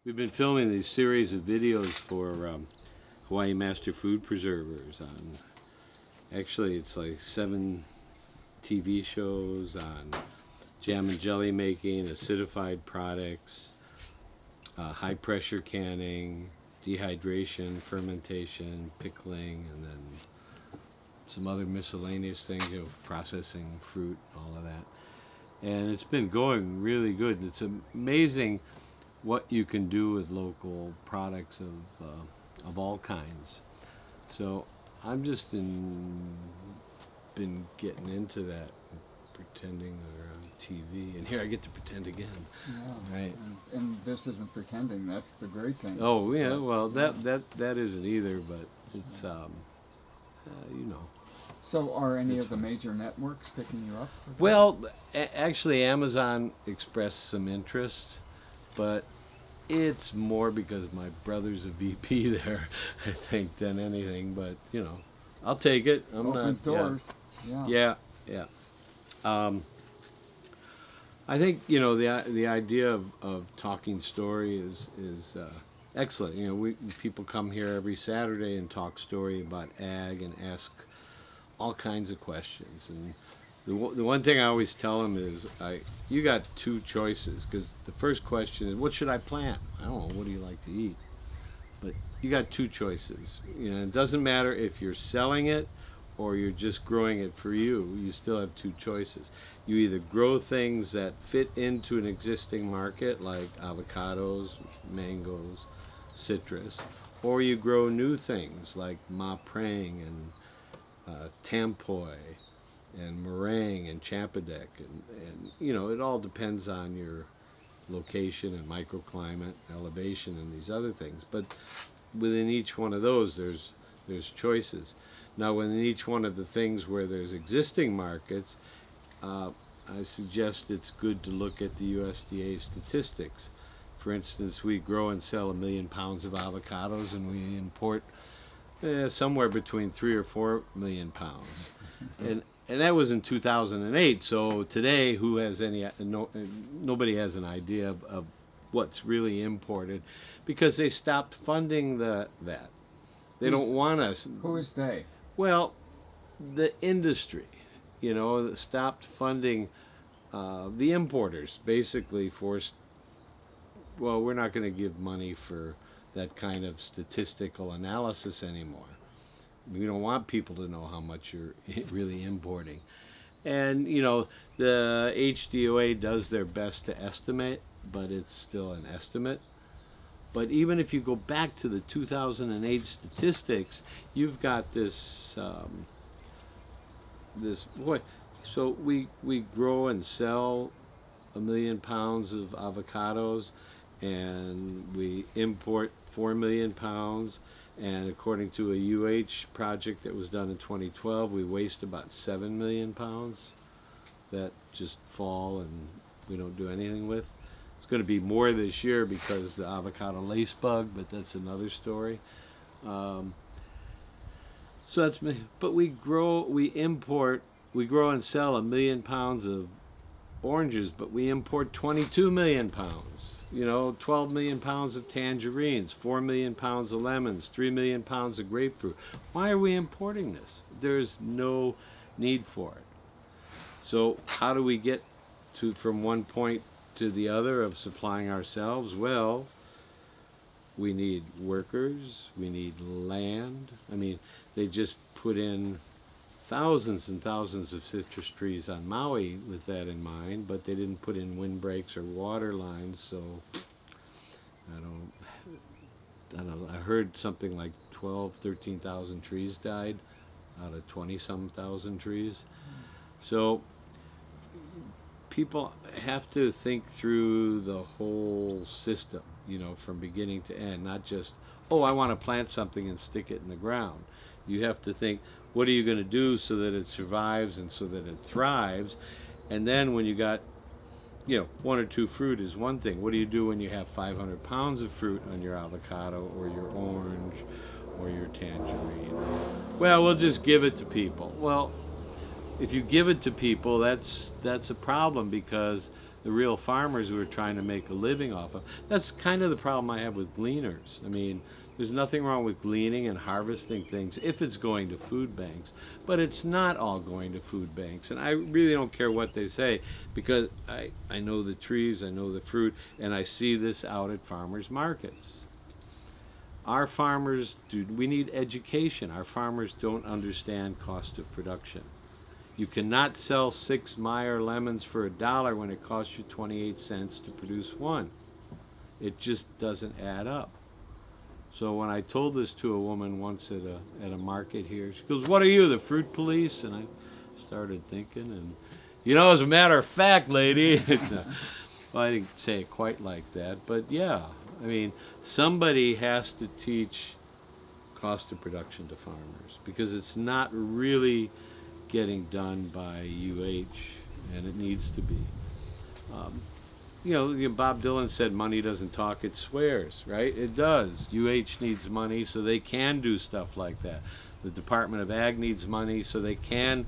We've been filming these series of videos for Hawaii Master Food Preservers on, actually it's like 7 TV shows on jam and jelly making, acidified products, high pressure canning, dehydration, fermentation, pickling, and then some other miscellaneous things, processing fruit, all of that. And it's been going really good. It's amazing what you can do with local products of all kinds. So I'm just been getting into that, pretending that they're on TV, and here I get to pretend again. Yeah. Right. And this isn't pretending. That's the great thing. Oh yeah. Well, that isn't either, but it's you know. So are any It's of the fun. major networks picking you up for that? Well, actually, Amazon expressed some interest, but it's more because my brother's a VP there, I think, than anything. But you know, I'll take it. Opens doors. Yeah. I think the idea of talking story is excellent. You know, people come here every Saturday and talk story about ag and ask all kinds of questions. And the one thing I always tell them is, you got 2 choices, because the first question is, what should I plant? I don't know, what do you like to eat? But you got 2 choices. You know, it doesn't matter if you're selling it or you're just growing it for you. You still have 2 choices. You either grow things that fit into an existing market, like avocados, mangoes, citrus, or you grow new things like ma prang and tampoi and meringue and champadek, and you know, it all depends on your location and microclimate, elevation, and these other things. But within each one of those, there's choices. Now, within each one of the things where there's existing markets, I suggest it's good to look at the USDA statistics. For instance, we grow and sell 1 million pounds of avocados, and we import somewhere between 3 or 4 million pounds. And that was in 2008. So today, nobody has an idea of what's really imported, because they stopped funding that. They don't want us. Who is they? Well, the industry, stopped funding the importers. Basically forced. Well, we're not going to give money for that kind of statistical analysis anymore. We don't want people to know how much you're really importing. And, the HDOA does their best to estimate, but it's still an estimate. But even if you go back to the 2008 statistics, you've got this, so we grow and sell 1 million pounds of avocados, and we import 4 million pounds, and according to a project that was done in 2012, we waste about 7 million pounds that just fall and we don't do anything with. It's going to be more this year because the avocado lace bug, but that's another story. So that's me. But we grow and sell 1 million pounds of oranges, but we import 22 million pounds. 12 million pounds of tangerines, 4 million pounds of lemons, 3 million pounds of grapefruit. Why are we importing this? There's no need for it. So how do we get from one point to the other of supplying ourselves? Well, we need workers, we need land. I mean, they just put in thousands and thousands of citrus trees on Maui with that in mind, but they didn't put in windbreaks or water lines, so I don't know. I heard something like 13,000 trees died out of 20-some thousand trees. So people have to think through the whole system, from beginning to end, not just, I want to plant something and stick it in the ground. You have to think, what are you going to do so that it survives and so that it thrives? And then when you got, 1 or 2 fruit is one thing. What do you do when you have 500 pounds of fruit on your avocado or your orange or your tangerine? Well, we'll just give it to people. Well, if you give it to people, that's a problem, because the real farmers who are trying to make a living off of. That's kind of the problem I have with gleaners. I mean, there's nothing wrong with gleaning and harvesting things if it's going to food banks, but it's not all going to food banks. And I really don't care what they say, because I know the trees, I know the fruit, and I see this out at farmers markets. Our farmers we need education. Our farmers don't understand cost of production. You cannot sell 6 Meyer lemons for $1 when it costs you 28 cents to produce one. It just doesn't add up. So when I told this to a woman once at a market here, she goes, "What are you, the fruit police?" And I started thinking, and as a matter of fact, lady, well, I didn't say it quite like that, but yeah, I mean, somebody has to teach cost of production to farmers, because it's not really getting done by UH, and it needs to be. Bob Dylan said money doesn't talk, it swears, right? It does. UH needs money so they can do stuff like that. The Department of Ag needs money so they can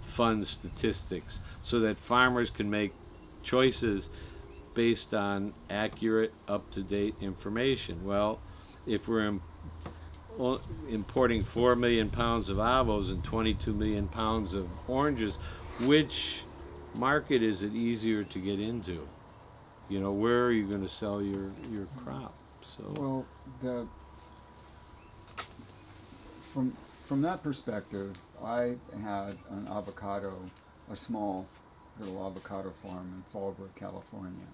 fund statistics, so that farmers can make choices based on accurate, up-to-date information. Well, if we're importing 4 million pounds of avos and 22 million pounds of oranges, which market is it easier to get into? Where are you going to sell your crop? So Well, from that perspective, I had an avocado, a small little avocado farm in Fallbrook, California,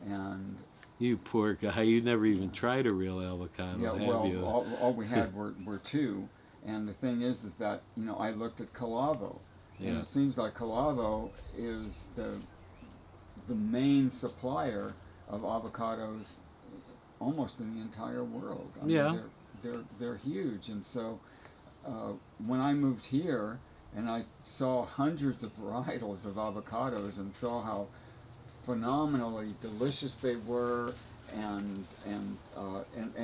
and you poor guy, you never even tried a real avocado, have you? all we had were two, and the thing is that I looked at Calavo, and it seems like Calavo is the main supplier of avocados almost in the entire world. I mean, they're huge, and so when I moved here and I saw hundreds of varietals of avocados and saw how phenomenally delicious they were and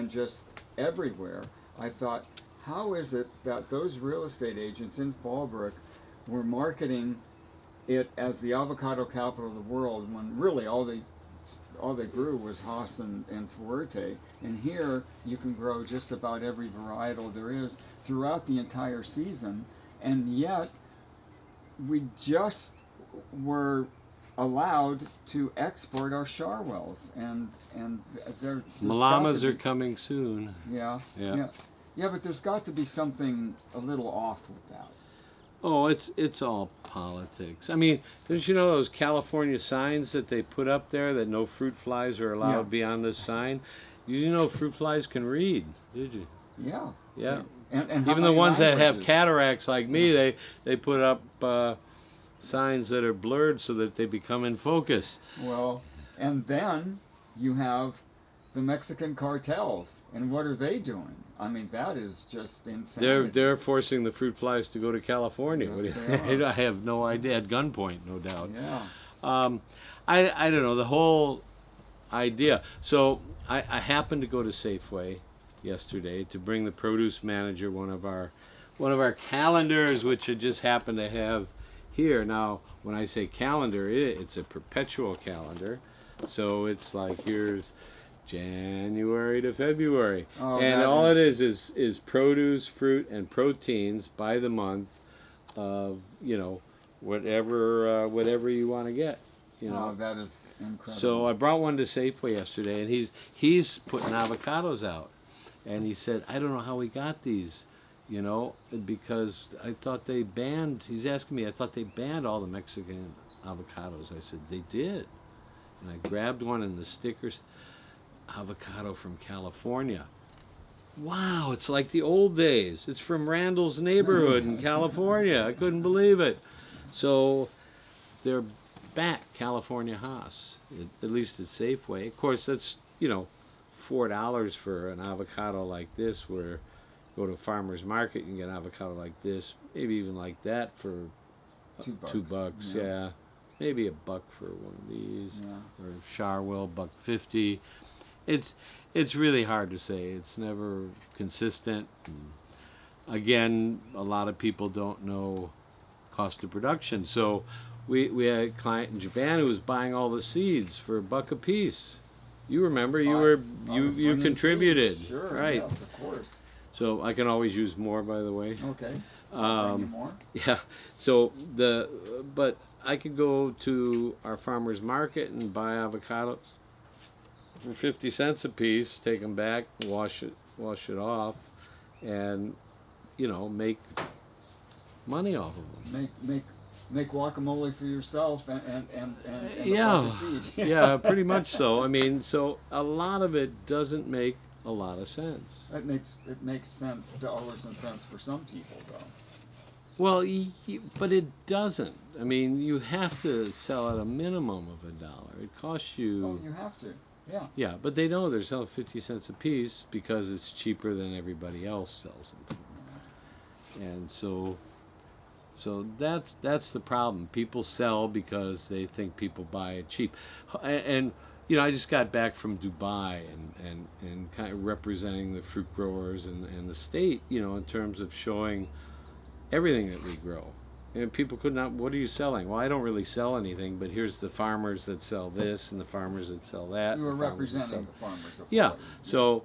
just everywhere, I thought, how is it that those real estate agents in Fallbrook were marketing it as the avocado capital of the world, when really all they grew was Haas and Fuerte, and here you can grow just about every varietal there is throughout the entire season, and yet we just were allowed to export our Charwells, and Malamas are coming soon. Yeah, but there's got to be something a little off with that. Oh, it's all politics. I mean, don't you know those California signs that they put up there that no fruit flies are allowed beyond this sign? You didn't know fruit flies can read, did you? Yeah. Yeah. And even the ones that have cataracts like me, they put up signs that are blurred so that they become in focus. Well, and then you have the Mexican cartels, and what are they doing? I mean, that is just insane. They're forcing the fruit flies to go to California. Yes, they are. I have no idea. At gunpoint, no doubt. Yeah. I don't know the whole idea. So I happened to go to Safeway yesterday to bring the produce manager one of our calendars, which I just happened to have here. Now, when I say calendar, it's a perpetual calendar. So it's like, here's January to February, and all it is produce, fruit, and proteins by the month of whatever you want to get. Oh, that is incredible. So I brought one to Safeway yesterday, and he's putting avocados out, and he said, I don't know how we got these, because I thought they banned. He's asking me, I thought they banned all the Mexican avocados. I said they did, and I grabbed one, and the stickers. Avocado from California. Wow, it's like the old days. It's from Randall's neighborhood in California. I couldn't believe it. So they're back, California Haas, at least at Safeway. Of course, that's, $4 for an avocado like this, where go to a farmer's market, you can get an avocado like this, maybe even like that for $2. Yeah. Maybe $1 for one of these, or Charwell, $1.50. It's really hard to say. It's never consistent. And again, a lot of people don't know cost of production. So we had a client in Japan who was buying all the seeds for $1 a piece. You remember, you you contributed, Sure, right? yes, of course. So I can always use more, by the way. Okay. I'll bring you more. Yeah. So but I could go to our farmers market and buy avocados for 50 cents a piece, take them back, wash it off, and make money off of them. Make guacamole for yourself and Yeah, the seed. yeah, pretty much so. I mean, so a lot of it doesn't make a lot of sense. It makes sense, dollars and cents for some people, though. Well, but it doesn't. I mean, you have to sell at a minimum of $1. It costs you. Oh, you have to. Yeah. Yeah, but they know they're selling 50 cents a piece because it's cheaper than everybody else sells them for. And so that's the problem. People sell because they think people buy it cheap. And I just got back from Dubai and kind of representing the fruit growers and the state, in terms of showing everything that we grow. And people could not, what are you selling? Well, I don't really sell anything, but here's the farmers that sell this and the farmers that sell that. You were representing the farmers. Yeah. So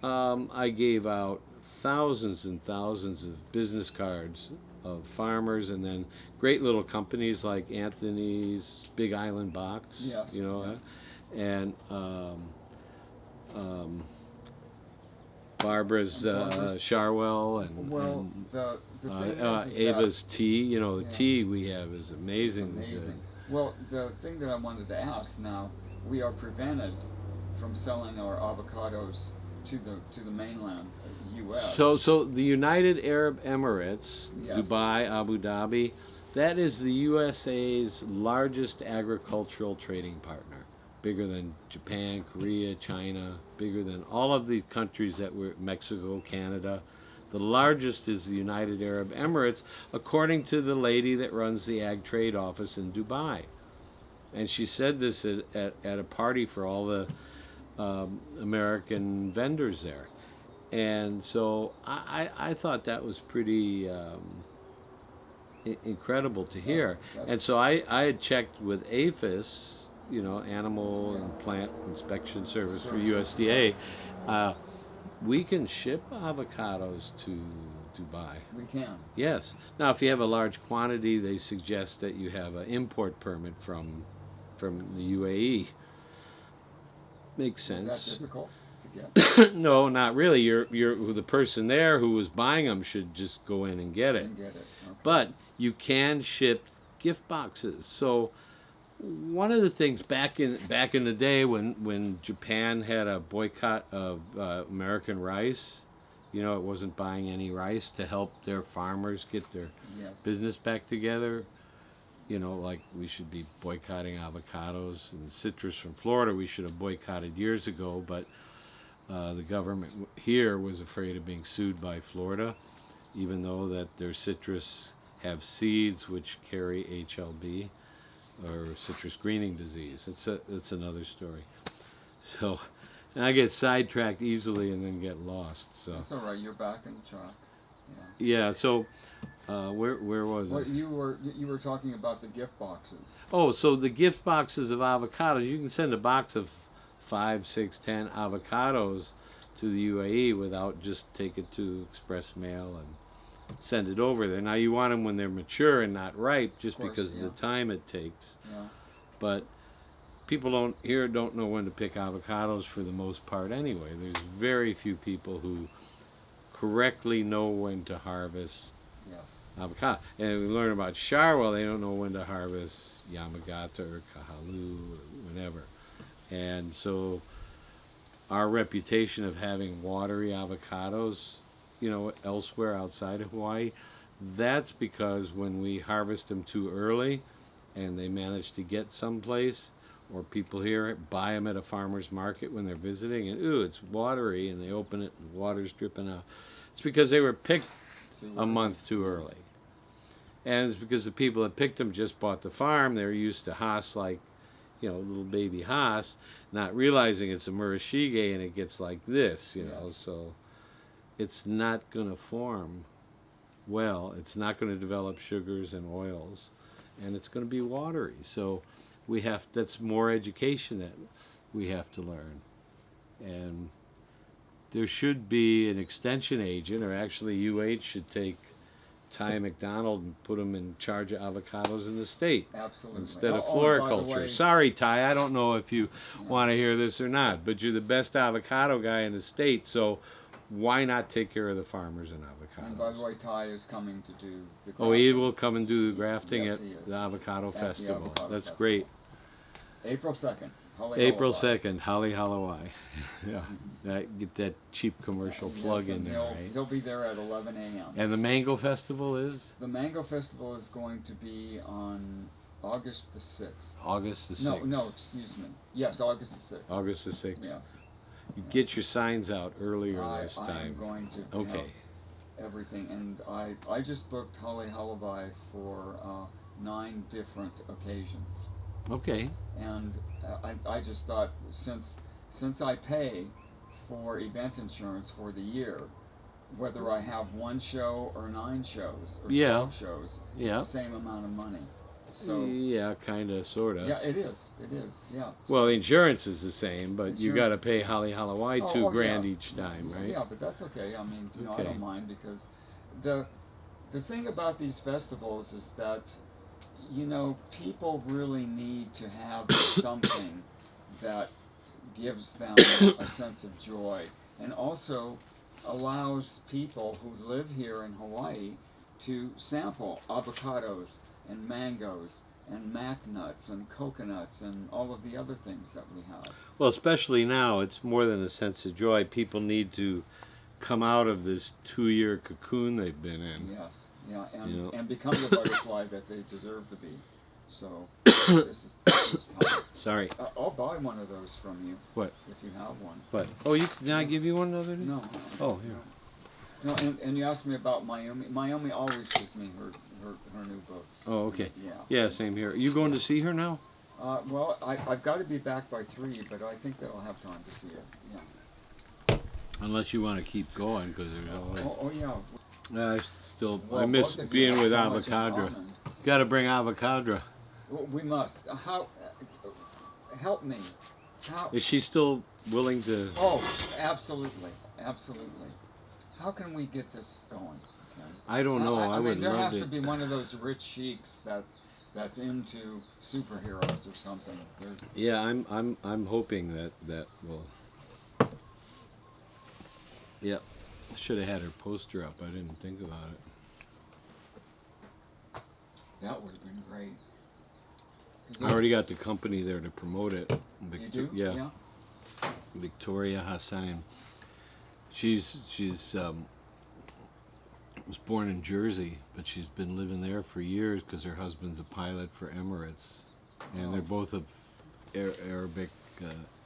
I gave out thousands and thousands of business cards of farmers, and then great little companies like Anthony's Big Island Box, Yes. And Barbara's Charwell, and the thing is Ava's tea. The Yeah. tea we have is amazing. amazing. Well, the thing that I wanted to ask now, we are prevented from selling our avocados to the mainland, U.S. So the United Arab Emirates, Yes. Dubai, Abu Dhabi, that is the USA's largest agricultural trading partner. Bigger than Japan, Korea, China, bigger than all of the countries that were Mexico, Canada. The largest is the United Arab Emirates, according to the lady that runs the Ag Trade Office in Dubai. And she said this at a party for all the American vendors there. And so I thought that was pretty incredible to hear. And so I had checked with APHIS, Animal and Plant Inspection Service for USDA. We can ship avocados to Dubai. We can. Yes. Now, if you have a large quantity, they suggest that you have an import permit from the UAE. Makes sense. Is that difficult to get? No, not really. The person there who was buying them should just go in and get it. Okay. But you can ship gift boxes. So one of the things back in the day when Japan had a boycott of American rice, it wasn't buying any rice to help their farmers get their Yes. business back together. Like we should be boycotting avocados and citrus from Florida. We should have boycotted years ago, but the government here was afraid of being sued by Florida, even though that their citrus have seeds which carry HLB, or citrus greening disease. It's another story. So, and I get sidetracked easily and then get lost. So That's all right. You're back in the truck. yeah. So where was Well, it? you were talking about the gift boxes. Oh, so the gift boxes of avocados. You can send a box of 5, 6, 10 avocados to the UAE without just take it to express mail and send it over there. Now you want them when they're mature and not ripe, just Of course, because of the time it takes. Yeah. But people don't know when to pick avocados for the most part anyway. There's very few people who correctly know when to harvest Yes. avocado. And we learn about Charwell, they don't know when to harvest Yamagata or Kahalu or whatever. And so our reputation of having watery avocados, elsewhere outside of Hawaii, that's because when we harvest them too early and they manage to get someplace, or people here buy them at a farmer's market when they're visiting, and ooh, it's watery, and they open it and water's dripping out. It's because they were picked a month too early. And it's because the people that picked them just bought the farm. They're used to Haas, like, little baby Haas, not realizing it's a Murashige and it gets like this, so it's not going to form well. It's not going to develop sugars and oils. and it's going to be watery. So that's more education that we have to learn. And there should be an extension agent, or actually UH should take Ty McDonald and put him in charge of avocados in the state. Absolutely. Instead of Oh, floriculture. way, Sorry, Ty, I don't know if you yeah. want to hear this or not, but you're the best avocado guy in the state, so why not take care of the farmers in avocados? And by the way, Ty is coming to do the Oh, he grafting. will come and do the grafting Yes, at he is. the avocado At the festival. avocado That's festival. great. April 2nd. April Hawaii. 2nd, Holly Hawaii. Yeah, get that cheap commercial plug Yes, in and there, right? He'll be there at 11 a.m. And the Mango Festival is The Mango Festival is going to be on August the 6th. August the 6th. No, excuse me. Yes, August the 6th. August the 6th. Yes. You get your signs out earlier this I am time. going to Okay. have everything, and I just booked Holly Hawaii for 9 different occasions. Okay. And I just thought, since I pay for event insurance for the year, whether I have 1 show or 9 shows or Yeah. 12 shows, Yeah. it's the same amount of money. So Yeah, kind of, sort of. yeah, it is. It is. Yeah. Well, the insurance is the same, but you got to Insurance pay is the Holly Hawaii Oh, $2,000 yeah. each time, right? Yeah, but that's okay. I mean, I Okay. don't mind, because the thing about these festivals is that, people really need to have something that gives them a sense of joy, and also allows people who live here in Hawaii to sample avocados and mangoes and mac nuts and coconuts and all of the other things that we have. Well, especially now, it's more than a sense of joy. People need to come out of this 2-year cocoon they've been in. Yes, yeah, and, You know. and become the butterfly that they deserve to be. So this is time. Sorry. I'll buy one of those from you. What? If you have one. What? Oh, did I give you one the other day? No. Oh, here. No, and you asked me about Mayumi. Mayumi always gives me her new books. Oh, okay. Yeah. Yeah, same here. You going to see her now? Well, I've got to be back by 3, but I think that I'll have time to see it. Yeah. Unless you want to keep going, because there's always... Oh yeah. I miss both of you being have with so much in Avocadra. common. Got to bring Avocadra. Well, we must. How? Help me. How? Is she still willing to... Oh, absolutely, absolutely. How can we get this going? Ken? I don't know. I mean, would there love has to it. be one of those rich sheiks that's into superheroes or something. Yeah, I'm hoping that will... Yep. I should have had her poster up. I didn't think about it. That would have been great. 'Cause I already got the company there to promote it. You do? Yeah. Victoria Hassan. She's was born in Jersey, but she's been living there for years because her husband's a pilot for Emirates, and they're both of Arabic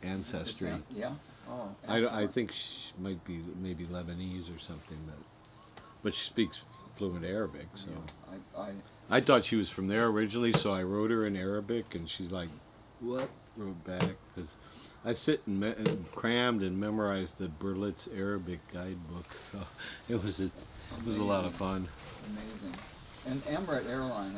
ancestry. Descent, yeah. Oh. I excellent. think she might be maybe Lebanese or something, but she speaks fluent Arabic. So Yeah, I thought she was from there originally, so I wrote her in Arabic, and she's like, "What?" Wrote back because I sit and crammed and memorized the Berlitz Arabic guidebook, so it was a lot of fun. Amazing. And Emirates Airline,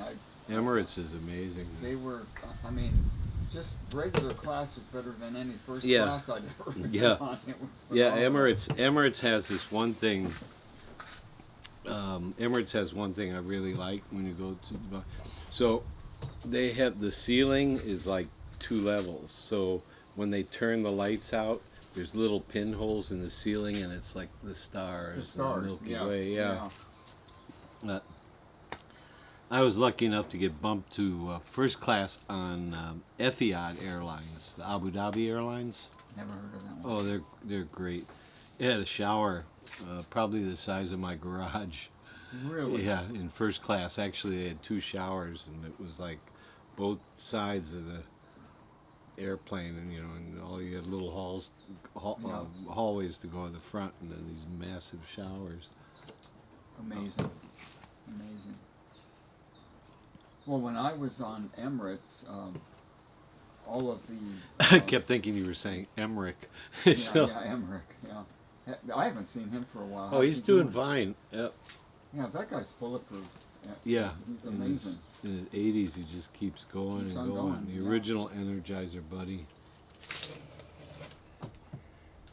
Emirates is amazing. they were, I mean, just regular class was better than any first Yeah. class I'd ever been Yeah. on. It was Yeah, phenomenal. Emirates has this one thing. Emirates has one thing I really like when you go to Dubai. So they have the ceiling is like 2 levels. So when they turn the lights out, there's little pinholes in the ceiling, and it's like the stars, The stars, and the Milky yes, Way. Yeah. I was lucky enough to get bumped to first class on Etihad Airlines, the Abu Dhabi Airlines. Never heard of that one. Oh, they're great. It had a shower, probably the size of my garage. Really? Yeah, in first class. Actually, they had 2 showers, and it was like both sides of the airplane, and and all you had little hallways to go to the front, and then these massive showers. Amazing. Amazing. Well, when I was on Emirates, all of the... I kept thinking you were saying Emmerich. Yeah, So- Emmerich, yeah. I haven't seen him for a while. Oh, How's he's he doing fine. Yep. Yeah, that guy's bulletproof. Yeah, He's amazing. In his 80s, he just keeps going Keeps and on going. going, The yeah. original Energizer Buddy.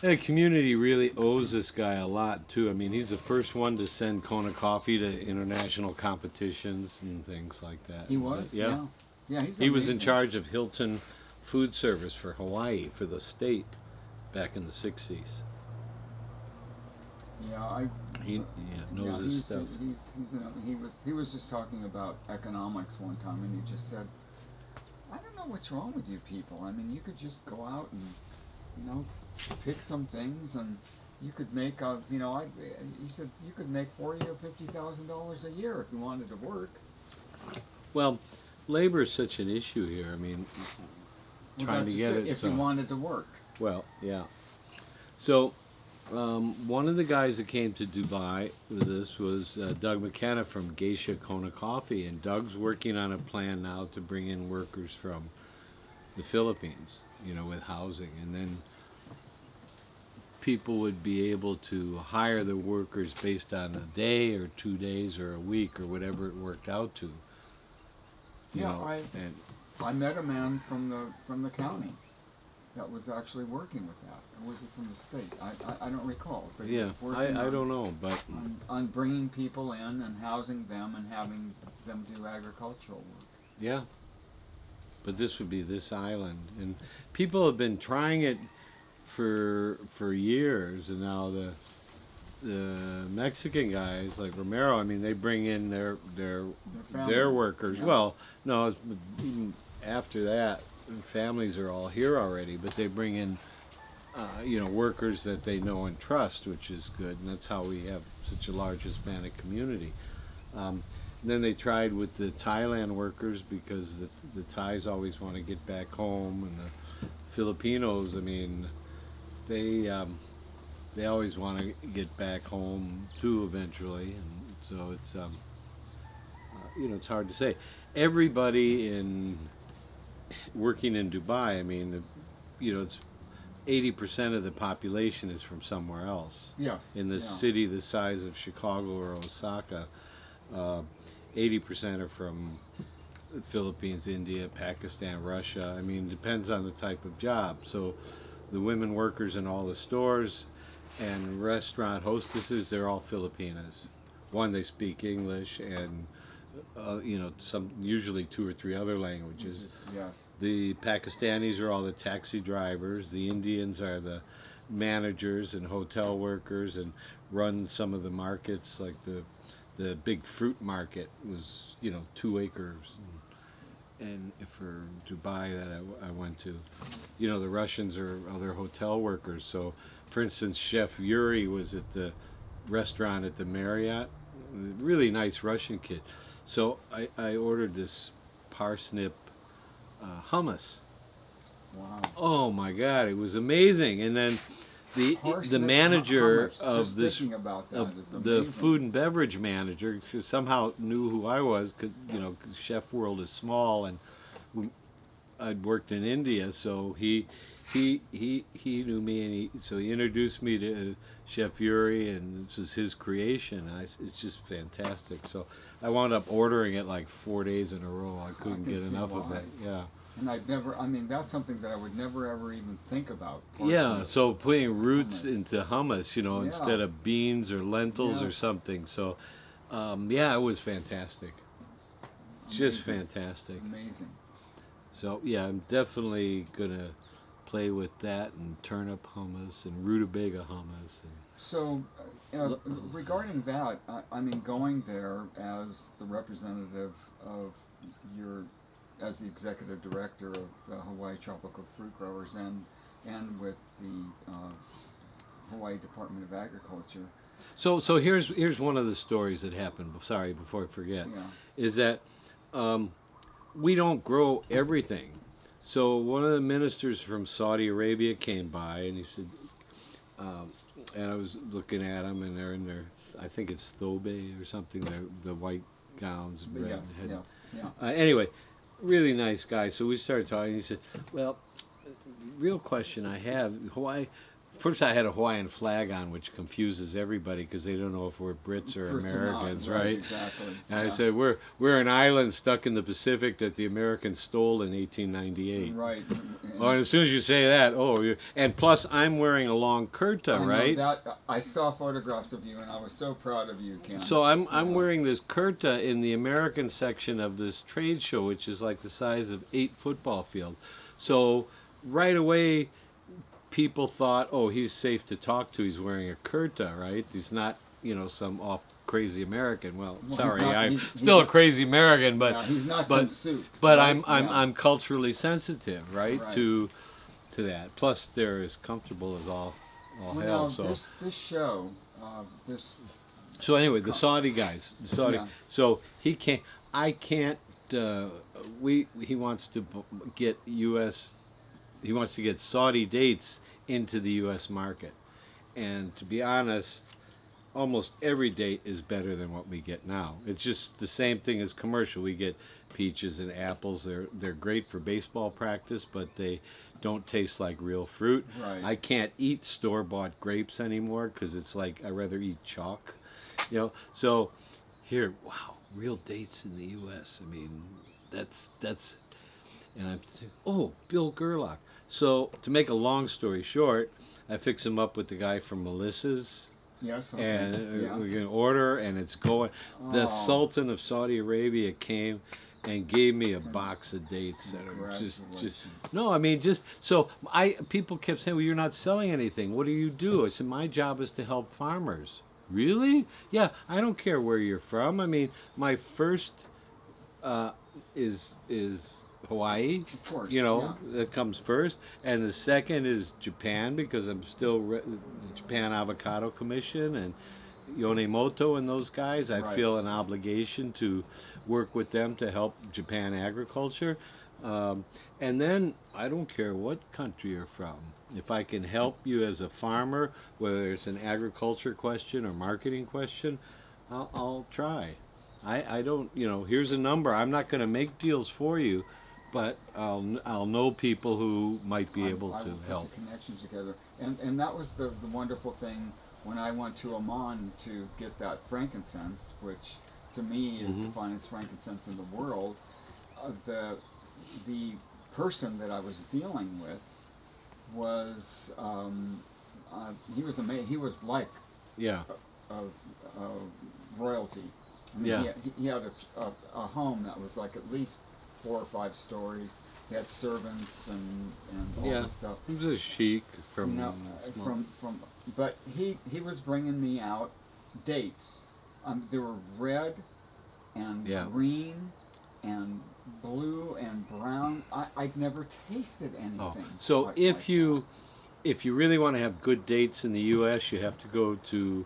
The community really owes this guy a lot too. I mean, he's the first one to send Kona coffee to international competitions and things like that. He was, But, yeah. Yeah, he's He was in amazing. charge of Hilton Food Service for Hawaii, for the state, back in the 60s. Yeah, He knows his he's, stuff. he was just talking about economics one time, and he just said, I don't know what's wrong with you people. I mean, you could just go out and, pick some things, and you could make he said you could make $40,000 or $50,000 a year if you wanted to work. Well, labor is such an issue here. I mean, trying to get it. If you wanted to work. Well, yeah. So, one of the guys that came to Dubai with us was Doug McKenna from Geisha Kona Coffee, and Doug's working on a plan now to bring in workers from the Philippines, with housing, and then people would be able to hire the workers based on a day or 2 days or a week or whatever it worked out to. I met a man from the county that was actually working with that. Or was he from the state? I don't recall. But he was working I don't know, but on bringing people in and housing them and having them do agricultural work. yeah. But this would be this island, and people have been trying it for years, and now the Mexican guys like Romero, I mean, they bring in their workers. Yeah. Well, no, even after that, families are all here already, but they bring in workers that they know and trust, which is good, and that's how we have such a large Hispanic community. Then they tried with the Thailand workers because the Thais always want to get back home, and the Filipinos, I mean, they always want to get back home too eventually, and so it's it's hard to say. Everybody working in Dubai, I mean, it's 80% of the population is from somewhere else. Yes. In the city the size of Chicago or Osaka, 80% are from the Philippines, India, Pakistan, Russia. I mean, it depends on the type of job. So the women workers in all the stores and restaurant hostesses, they're all Filipinas. One, they speak English and some usually 2 or 3 other languages. Yes. The Pakistanis are all the taxi drivers. The Indians are the managers and hotel workers and run some of the markets, like the big fruit market was 2 acres, and for Dubai that I went to, the Russians are other hotel workers. So, for instance, Chef Yuri was at the restaurant at the Marriott, really nice Russian kid. So I ordered this parsnip hummus. Wow. Oh my God, it was amazing. And then the Parsnip manager hummus, of just this thinking about that of is the amazing. food and beverage manager somehow knew who I was, because 'cause Chef World is small, and I'd worked in India, so he knew me, and so he introduced me to Chef Yuri, and this is his creation. It's just fantastic. So I wound up ordering it like 4 days in a row. I couldn't can get see enough of why. it. Yeah. And that's something that I would never ever even think about. Yeah, parsnip. so putting roots Hummus. into hummus, Yeah. instead of beans or lentils or Yes. something. So, it was fantastic. Just Amazing. fantastic. Amazing. So, yeah, I'm definitely going to play with that, and turnip hummus and rutabaga hummus. So, regarding that, I mean, going there as the representative of as the executive director of Hawaii Tropical Fruit Growers and with the Hawaii Department of Agriculture. So here's one of the stories that happened. Sorry, before I forget, Yeah. is that we don't grow everything. So one of the ministers from Saudi Arabia came by, and he said, and I was looking at them, and they're in their, I think it's thobe or something, the white gowns, and red Yes, head. yes, yeah. Anyway, really nice guy. So we started talking. He said, "Well, real question I have: Hawaii, first I had a Hawaiian flag on, which confuses everybody because they don't know if we're Brits or Brits or not, Americans, right, right? exactly. And I Yeah. said we're an island stuck in the Pacific that the Americans stole in 1898. Right. Well, and as soon as you say that, and plus I'm wearing a long kurta, I know right? that I saw photographs of you, and I was so proud of you, Ken. So I'm wearing this kurta in the American section of this trade show, which is like the size of 8 football fields. So right away, people thought, oh, he's safe to talk to. He's wearing a kurta, right? He's not, some off crazy American. Well, Well, sorry, he's not- I'm he's still a not- crazy American, but Yeah, he's not but- some suit. but right? I'm culturally sensitive, right, Right. to that. Plus, they're as comfortable as all Well, hell. now, So this show, this so anyway, the Saudi guys, Yeah. So I can't. He wants to get U.S. He wants to get Saudi dates into the U.S. market, and to be honest, almost every date is better than what we get now. It's just the same thing as commercial. We get peaches and apples. They're great for baseball practice, but they don't taste like real fruit. Right. I can't eat store-bought grapes anymore because it's like I'd rather eat chalk. So here, wow, real dates in the U.S. I mean, that's and I'm Bill Gerlach. So to make a long story short, I fix him up with the guy from Melissa's. yes, okay. And yeah. we're going to order, and it's going. The Oh. Sultan of Saudi Arabia came and gave me a box of dates that are just Congratulations. no. I mean, just so people kept saying, "Well, you're not selling anything. What do you do?" I said, "My job is to help farmers." Really? Yeah. I don't care where you're from. I mean, my first is Hawaii. Of course. That comes first, and the second is Japan because I'm still the Japan Avocado Commission and Yonemoto and those guys. I Right. feel an obligation to work with them to help Japan agriculture, and then I don't care what country you're from. If I can help you as a farmer, whether it's an agriculture question or marketing question, I'll try. I don't, here's a number. I'm not going to make deals for you, but I'll know people who might be able I to will put help. the connections together, and that was the wonderful thing when I went to Oman to get that frankincense, which to me is the finest frankincense in the world. The person that I was dealing with was he was amazing. He was like Yeah. royalty. I mean, Yeah. he had a home that was like at least 4 or 5 stories. He had servants and all Yeah. this stuff. He was a sheik from. But he was bringing me out dates. They were red and Yeah. green and blue and brown. I'd never tasted anything. Oh. So like if you that. really want to have good dates in the U.S., you have to go to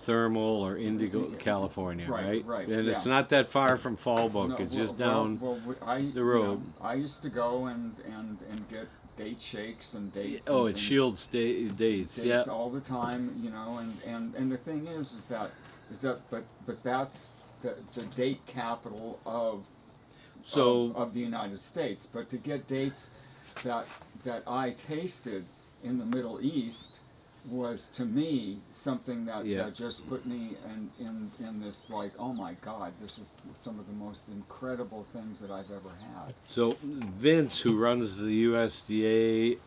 Thermal or Indigo, California, right? Right, And it's yeah. not that far from Fallbrook. No, It's just down. the road. I used to go and get date shakes and dates. Oh, and it's things. Shields dates. Yeah. Dates all the time, and the thing is that but that's the date capital of the United States. But to get dates that I tasted in the Middle East was to me something that just put me in this like, oh my God, this is some of the most incredible things that I've ever had. So Vince, who runs the USDA,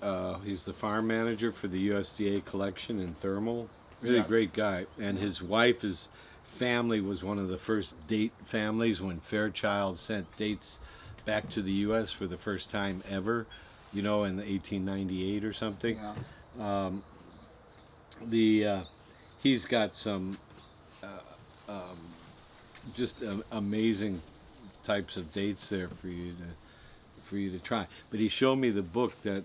he's the farm manager for the USDA collection in Thermal. Really Yes. great guy, and his wife's family was one of the first date families when Fairchild sent dates back to the U.S. for the first time ever, in the 1898 or something. Yeah. He's got some just amazing types of dates there for you to try. But he showed me the book that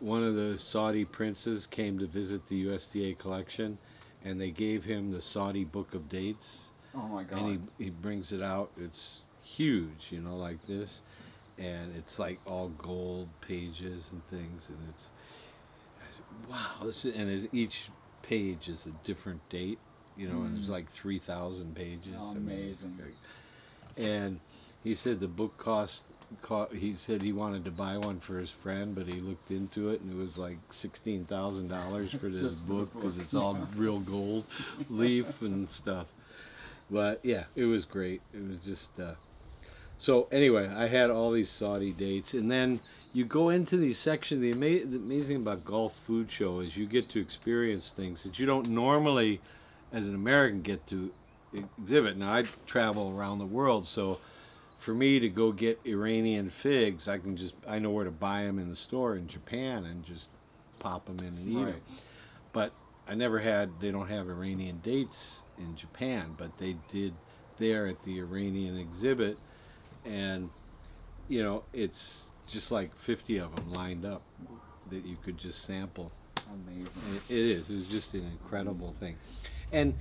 one of the Saudi princes came to visit the USDA collection, and they gave him the Saudi Book of Dates. Oh my God. And he brings it out. It's huge, like this, and it's like all gold pages and things, and it's. I said, wow, and each page is a different date, and there's like 3,000 pages. Oh, I mean, amazing. and he said the book cost he said he wanted to buy one for his friend, but he looked into it and it was like $16,000 for this Just for the book because book, it's all yeah. real gold leaf and stuff. But yeah, it was great. It was just so anyway, I had all these Saudi dates, and then you go into these sections. The amazing about Gulf Food Show is you get to experience things that you don't normally, as an American, get to exhibit. Now I travel around the world, so for me to go get Iranian figs, I know where to buy them in the store in Japan and just pop them in and eat Right. them. But they don't have Iranian dates in Japan, but they did there at the Iranian exhibit, and it's just like 50 of them lined up that you could just sample. Amazing. It is. It was just an incredible thing. And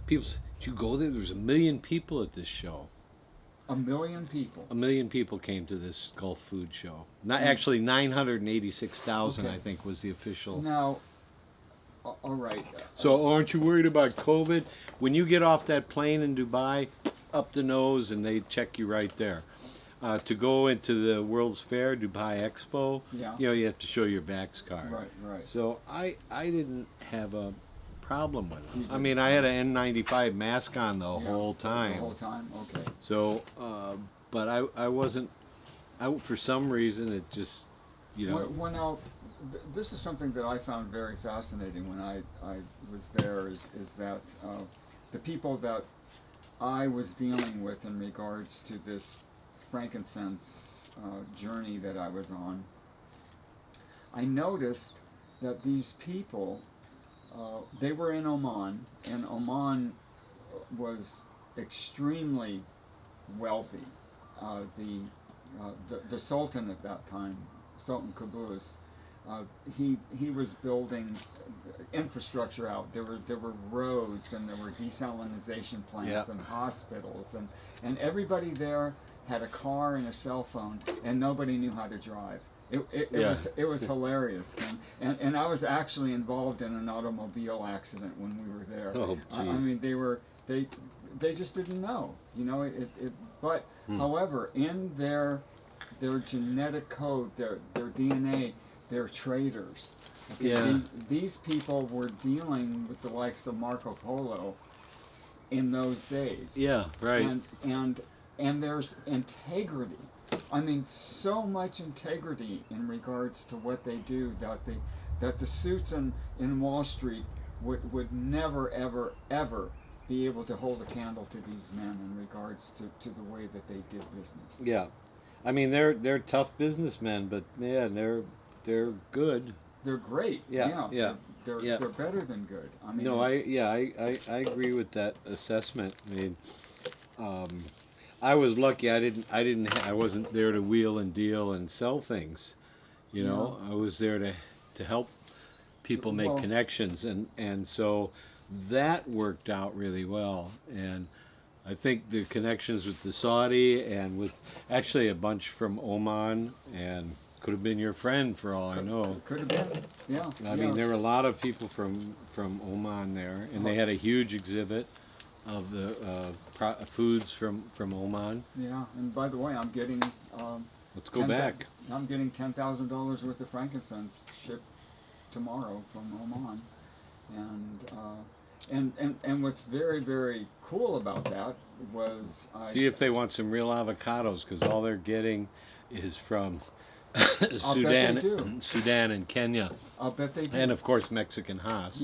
people say, did you go there? There was 1 million people at this show. 1 million people. 1 million people came to this Gulf Food Show. Not Mm. actually 986,000, Okay. I think, was the official. Now, all right. So aren't you worried about COVID? When you get off that plane in Dubai, up the nose, and they check you right there. To go into the World's Fair, Dubai Expo, Yeah. you have to show your Vax card. Right. So I didn't have a problem with You it. I didn't. mean, I had an N95 mask on the Yeah, whole The time. whole time. Okay. So, but I wasn't. For some reason, it just, Well, now, this is something that I found very fascinating when I was there. Is that the people that I was dealing with in regards to this frankincense journey that I was on, I noticed that these people, they were in Oman, and Oman was extremely wealthy. The Sultan at that time, Sultan Qaboos, he was building infrastructure out. There were roads, and there were desalinization plants, Yeah. and hospitals, and everybody there had a car and a cell phone, and nobody knew how to drive. It was hilarious, Ken. And I was actually involved in an automobile accident when we were there. Oh, I jeez. mean, they just didn't know, but however, in their genetic code, their DNA, they're traders. Okay, Yeah. these people were dealing with the likes of Marco Polo in those days. Yeah, right. And there's integrity. I mean, so much integrity in regards to what they do that the suits in Wall Street would never, ever, ever be able to hold a candle to these men in regards to the way that they did business. Yeah, I mean they're tough businessmen, but man, they're good. They're great. Yeah. They're better than good. I mean, No, I agree with that assessment. I mean, I was lucky. I wasn't there to wheel and deal and sell things. I was there to help people make Well- connections, and so that worked out really well. And I think the connections with the Saudi and with actually a bunch from Oman, and could have been your friend for all I know. Could have been. Yeah. I mean, there were a lot of people from Oman there, and they had a huge exhibit of the foods from Oman. Yeah, and by the way, I'm getting. Let's go back. I'm getting $10,000 worth of frankincense shipped tomorrow from Oman, and what's very, very cool about that was See if they want some real avocados, because all they're getting is from Sudan, bet they do. Sudan and Kenya, I'll bet they do. and of course Mexican Haas.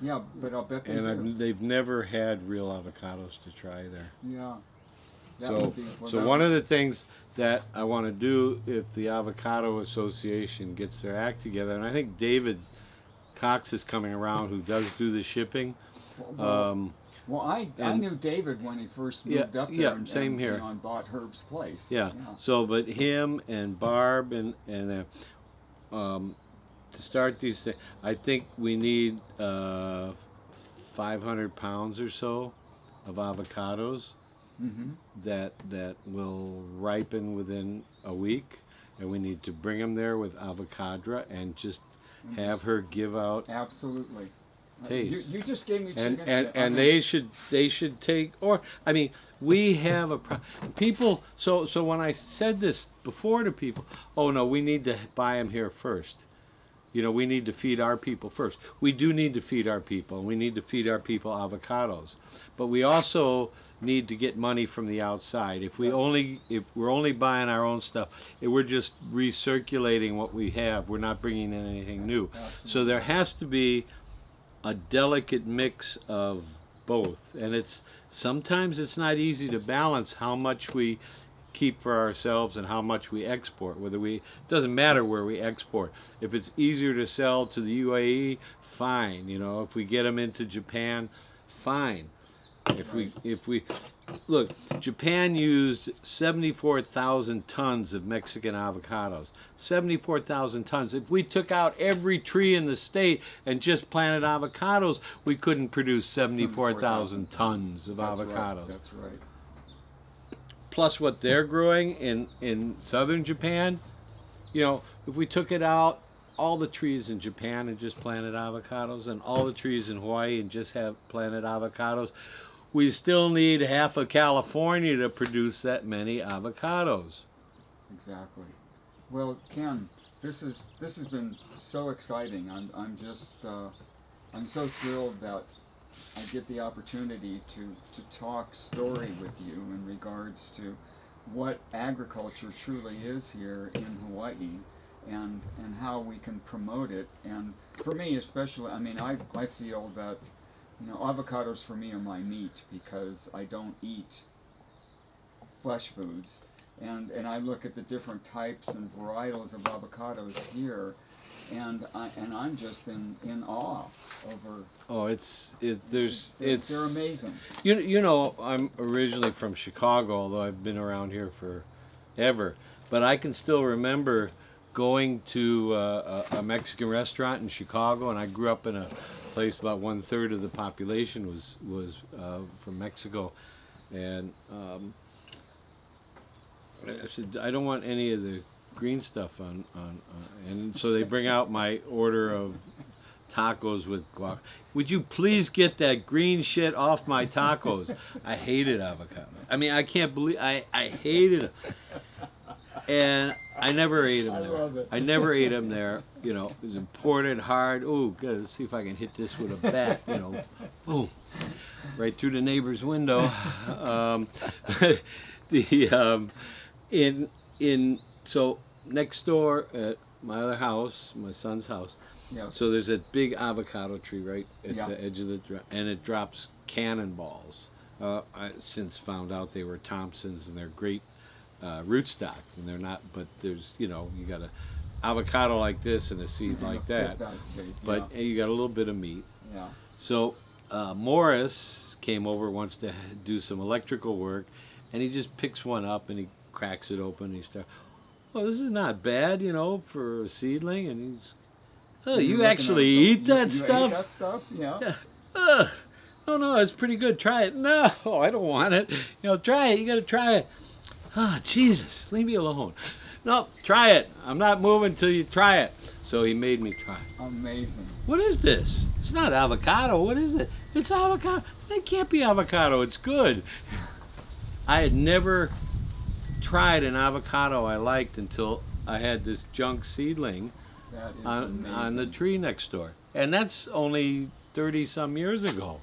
Yeah, but I'll bet they do. And they've never had real avocados to try there. Yeah. That So, would be, one of the things that I want to do if the Avocado Association gets their act together, and I think David Cox is coming around, who does do the shipping. Well, I and- knew David when he first Yeah, moved up there, yeah, and, same and, here. and bought Herb's place. Yeah. So, but him and Barb and to start these things, I think we need 500 pounds or so of avocados Mm-hmm. that will ripen within a week, and we need to bring them there with Avocadra and just have her give out Absolutely. taste. You just gave me and chicken. and they should take, or I mean, we have people. So when I said this before to people, oh no, we need to buy them here first. You know, we need to feed our people first. We do need to feed our people. We need to feed our people avocados, but we also need to get money from the outside. If we're only buying our own stuff, we're just recirculating what we have. We're not bringing in anything new. Absolutely. So there has to be a delicate mix of both, and sometimes it's not easy to balance how much we keep for ourselves and how much we export. It doesn't matter where we export. If it's easier to sell to the UAE, fine. You know, if we get them into Japan, fine. If we look, Japan used 74,000 tons of Mexican avocados. 74,000 tons. If we took out every tree in the state and just planted avocados, we couldn't produce 74,000 tons of avocados. That's right. Plus what they're growing in southern Japan, you know, if we took it out, all the trees in Japan and just planted avocados, and all the trees in Hawaii and just have planted avocados, we still need half of California to produce that many avocados. Exactly. Well, Ken, this has been so exciting. I'm so thrilled that I get the opportunity to talk story with you in regards to what agriculture truly is here in Hawaii, and how we can promote it. And for me especially, I mean, I feel that, you know, avocados for me are my meat, because I don't eat flesh foods, and I look at the different types and varietals of avocados here, and I'm just in awe over. Oh, they're amazing. You know, I'm originally from Chicago, although I've been around here forever, but I can still remember going to a Mexican restaurant in Chicago, and I grew up in a place about 1/3 of the population was from Mexico, and I said, I don't want any of the green stuff on and so they bring out my order of tacos with guac. Would you please get that green shit off my tacos? I hated avocado. I mean, I can't believe I hated it. And I never ate them there. I love it. I never ate them there. You know, it was imported hard. Oh, good. Let's see if I can hit this with a bat. You know, oh, right through the neighbor's window. So next door at my other house, my son's house. Yeah. So there's a big avocado tree right at Yeah. the edge of and it drops cannonballs. I since found out they were Thompsons, and they're great rootstock, and they're not. But there's, you know, you got a avocado like this and a seed like that, but you got a little bit of meat. Yeah. So Morris came over, wants to do some electrical work, and he just picks one up and he cracks it open. And he starts, oh, this is not bad, you know, for a seedling. And he's, oh, you actually eat that stuff? Eat that stuff? Yeah. Oh no, it's pretty good. Try it. No, I don't want it. You know, try it. You got to try it. Ah, Jesus, leave me alone. No, try it. I'm not moving till you try it. So he made me try it. Amazing. What is this? It's not avocado. What is it? It's avocado. It can't be avocado. It's good. I had never tried an avocado I liked until I had this junk seedling That is on the amazing. tree next door. And that's only 30 some years ago.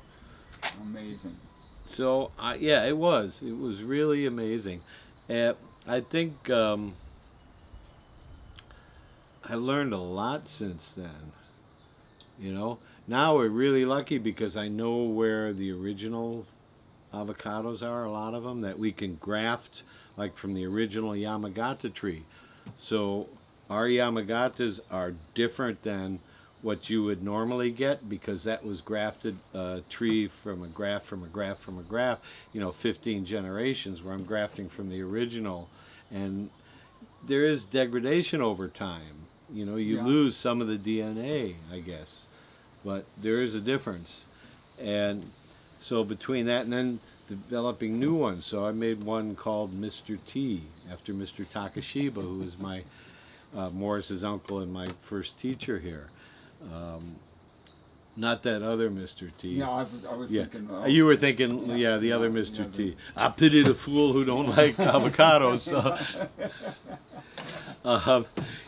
Amazing. So yeah, it was really amazing. I think I learned a lot since then. You know, now we're really lucky because I know where the original avocados are, a lot of them, that we can graft, like from the original Yamagata tree. So our Yamagatas are different than what you would normally get, because that was grafted tree from a graft from a graft from a graft, you know, 15 generations, where I'm grafting from the original. And there is degradation over time. You know, you lose some of the DNA, I guess, but there is a difference. And so between that and then developing new ones, so I made one called Mr. T, after Mr. Takashiba, who was my Morris's uncle and my first teacher here. Not that other Mr. T. Yeah, I was Yeah, thinking. you were thinking, the other Mr. T. I pity the fool who don't like avocados.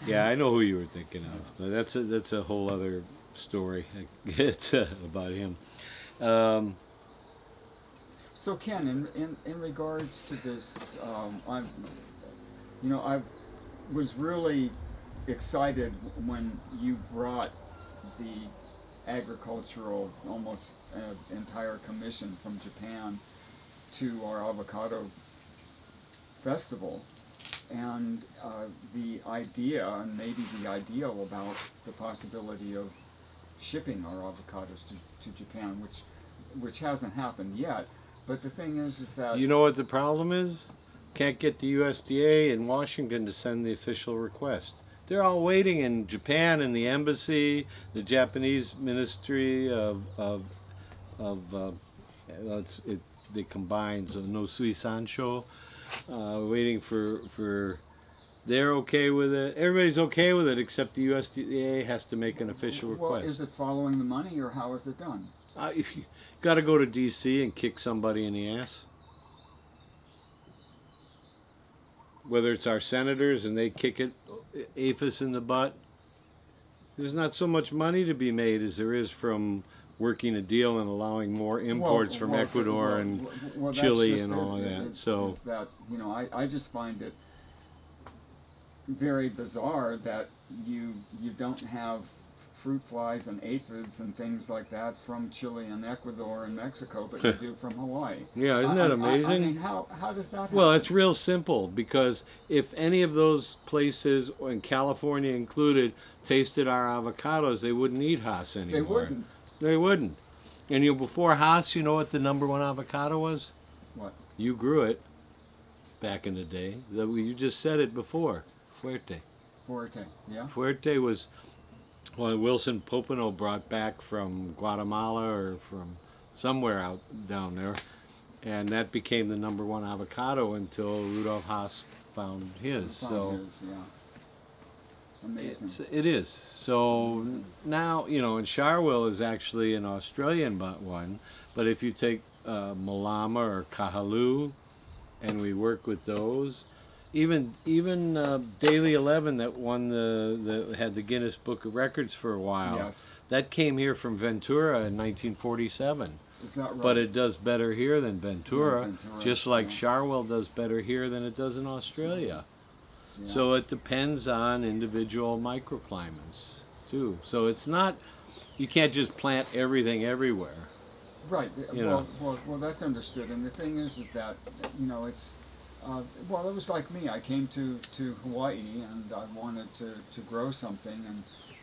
Yeah, I know who you were thinking of. That's a whole other story. It's about him. Um, So Ken, in regards to this, I was really excited when you brought the agricultural, almost entire commission from Japan to our avocado festival, and the idea, and maybe the ideal about the possibility of shipping our avocados to Japan, which hasn't happened yet. But the thing is that you know what the problem is? Can't get the USDA in Washington to send the official request. They're all waiting in Japan, in the embassy, the Japanese Ministry they combine, so no sui sancho, waiting for they're okay with it. Everybody's okay with it except the USDA has to make an official request. Well, is it following the money, or how is it done? You got to go to D.C. and kick somebody in the ass. Whether it's our senators and they kick it, APHIS in the butt. There's not so much money to be made as there is from working a deal and allowing more imports from Ecuador and Chile and all of that. So that, I just find it very bizarre that you don't have fruit flies and aphids and things like that from Chile and Ecuador and Mexico, but you do from Hawaii. Yeah, isn't that amazing? I mean, how does that happen? Well, it's real simple, because if any of those places, and California included, tasted our avocados, they wouldn't eat Haas anymore. They wouldn't. They wouldn't. And before Haas, you know what the #1 avocado was? What? You grew it back in the day. You just said it before. Fuerte. Fuerte, yeah. Fuerte was one Wilson Popenoe brought back from Guatemala or from somewhere out down there, and that became the #1 avocado until Rudolf Haas found his. Yeah. Amazing. It is. So now, and Charwell is actually an Australian one, but if you take Malama or Kahalu, and we work with those, even Daily 11 that won had the Guinness Book of Records for a while. Yes. That came here from Ventura in 1947. Is that right? But it does better here than Ventura, Yeah, Ventura, just like yeah. Charwell does better here than it does in Australia. Yeah. So it depends on individual microclimates too. So it's not, you can't just plant everything everywhere. Right. know. Well, that's understood. And the thing is that it's it was like me. I came to Hawaii and I wanted to grow something,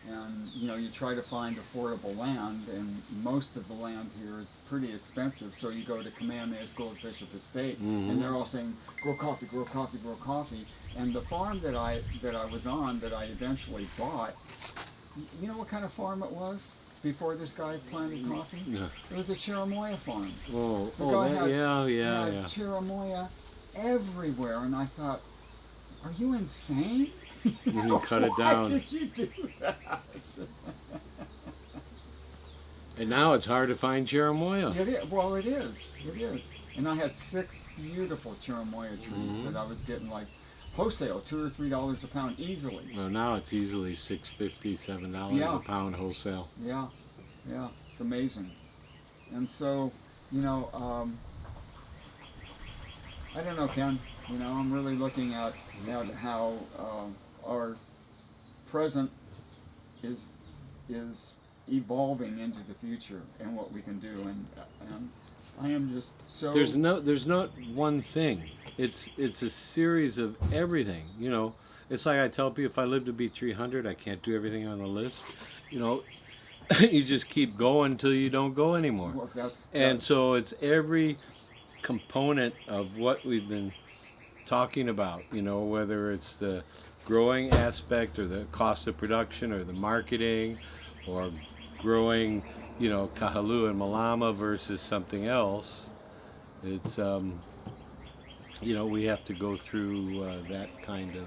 and you try to find affordable land, and most of the land here is pretty expensive. So you go to Kamehameha School at Bishop Estate, and they're all saying, grow coffee, grow coffee, grow coffee. And the farm that I was on, that I eventually bought, you know what kind of farm it was before this guy planted coffee? Yeah. It was a Cherimoya farm. Yeah. Cherimoya everywhere, and I thought, are you insane? You cut it down. Why did you do that? And now it's hard to find Cherimoya. It is. Well, it is. It is. And I had 6 beautiful Cherimoya trees that I was getting like wholesale, $2 or $3 a pound easily. Well, now it's easily $6.50, $7 Yeah. a pound wholesale. Yeah, it's amazing. And so, I don't know, Ken. I'm really looking at how our present is evolving into the future and what we can do, and I am just so. There's not one thing. It's a series of everything. It's like I tell people, if I live to be 300, I can't do everything on the list. You just keep going until you don't go anymore. Well, and so it's every component of what we've been talking about. Whether it's the growing aspect or the cost of production or the marketing, or growing, Kahalu and Malama versus something else. It's we have to go through that kind of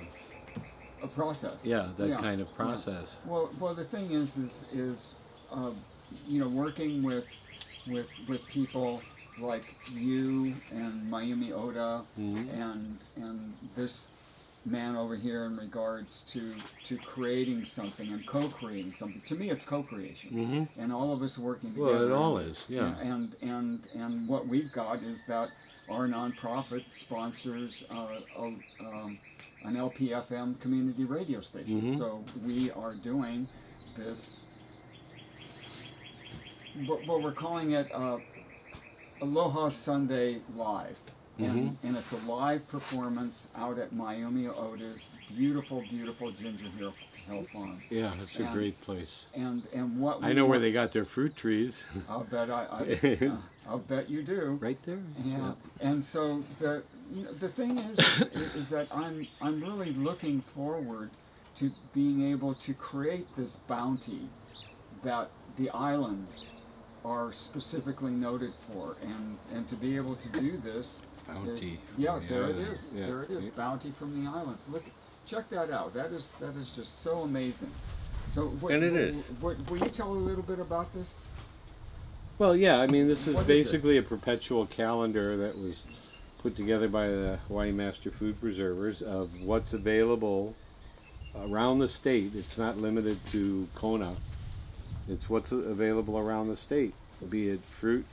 a process. kind of process. Yeah. Well, the thing is working with people like you and Mayumi Oda and this man over here in regards to creating something and co-creating something. To me, it's co-creation, and all of us working together. Well, it all is, yeah. And what we've got is that our nonprofit sponsors an LPFM community radio station. So we are doing this. What we're calling it Aloha Sunday Live. And it's a live performance out at Mayumi Oda's beautiful Ginger Hill Farm. Yeah, it's a great place. And what I know where they got their fruit trees. I'll bet I'll bet you do. Right there. Yeah. And so the thing is that I'm really looking forward to being able to create this bounty that the islands are specifically noted for, and to be able to do this. Bounty. There it is. Yeah. There it is. Bounty from the islands. Look, check that out. That is just so amazing. So, will you tell a little bit about this? Well, yeah. I mean, this is What is basically a perpetual calendar that was put together by the Hawaii Master Food Preservers of what's available around the state. It's not limited to Kona. It's what's available around the state, be it fruit,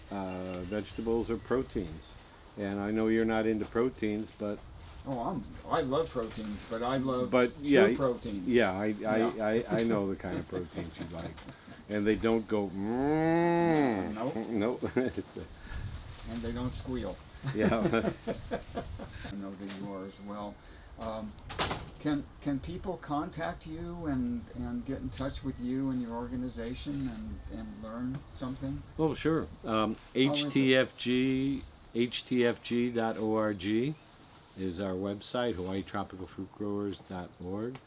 vegetables, or proteins. And I know you're not into proteins, but I love proteins, but I love yeah, proteins. Yeah, I know the kind of proteins you like, and they don't go. Nope. And they don't squeal. Yeah. I know that you are as well. Can people contact you and get in touch with you and your organization and learn something? Oh, sure. HTFG.org is our website, HawaiiTropicalFruitGrowers.org.